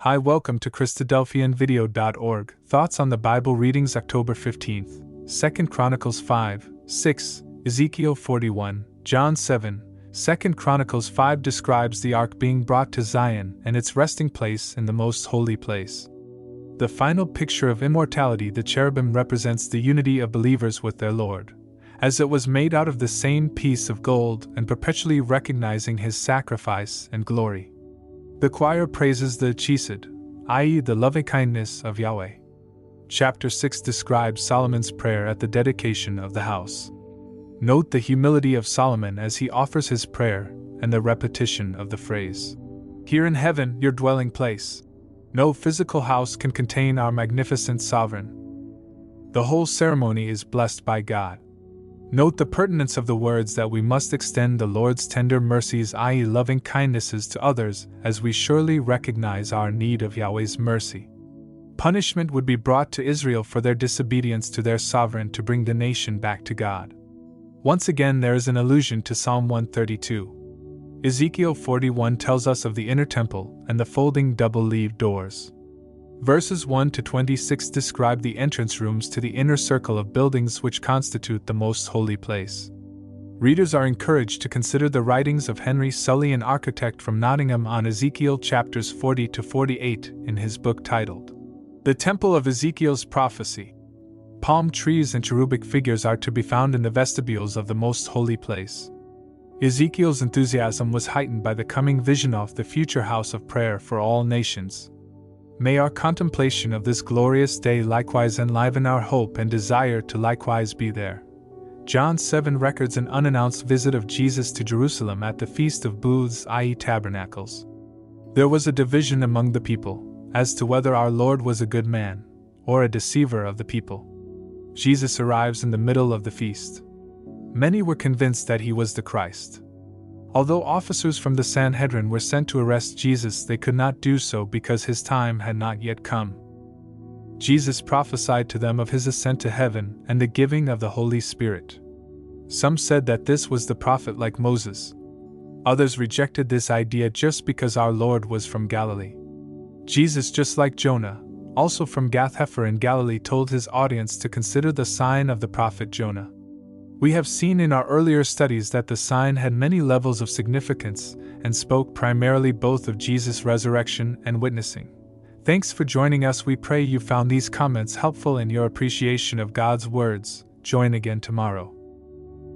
Hi, welcome to Christadelphianvideo.org. Thoughts on the Bible readings October 15th, 2 Chronicles 5, 6, Ezekiel 41, John 7. 2 Chronicles 5 describes the ark being brought to Zion and its resting place in the most holy place. The final picture of immortality, the cherubim, represents the unity of believers with their Lord, as it was made out of the same piece of gold and perpetually recognizing his sacrifice and glory. The choir praises the chesed, i.e. the lovingkindness of Yahweh. Chapter 6 describes Solomon's prayer at the dedication of the house. Note the humility of Solomon as he offers his prayer and the repetition of the phrase, "Here in heaven, your dwelling place." No physical house can contain our magnificent sovereign. The whole ceremony is blessed by God. Note the pertinence of the words that we must extend the Lord's tender mercies, i.e. loving kindnesses, to others, as we surely recognize our need of Yahweh's mercy. Punishment would be brought to Israel for their disobedience to their sovereign to bring the nation back to God. Once again, there is an allusion to Psalm 132. Ezekiel 41 tells us of the inner temple and the folding double-leaved doors. Verses 1 to 26 describe the entrance rooms to the inner circle of buildings which constitute the most holy place. Readers are encouraged to consider the writings of Henry Sulley, an architect from Nottingham, on Ezekiel chapters 40 to 48 in his book titled The Temple of Ezekiel's Prophecy. Palm trees and cherubic figures are to be found in the vestibules of the most holy place. Ezekiel's enthusiasm was heightened by the coming visionof, the future house of prayer for all nations. May our contemplation of this glorious day likewise enliven our hope and desire to likewise be there. John 7 records an unannounced visit of Jesus to Jerusalem at the Feast of Booths, i.e. Tabernacles. There was a division among the people as to whether our Lord was a good man or a deceiver of the people. Jesus arrives in the middle of the feast. Many were convinced that he was the Christ. Although officers from the Sanhedrin were sent to arrest Jesus, they could not do so because his time had not yet come. Jesus prophesied to them of his ascent to heaven and the giving of the Holy Spirit. Some said that this was the prophet like Moses. Others rejected this idea just because our Lord was from Galilee. Jesus, just like Jonah, also from Gath-Hepher in Galilee, told his audience to consider the sign of the prophet Jonah. We have seen in our earlier studies that the sign had many levels of significance and spoke primarily both of Jesus' resurrection and witnessing. Thanks for joining us. We pray you found these comments helpful in your appreciation of God's words. Join again tomorrow.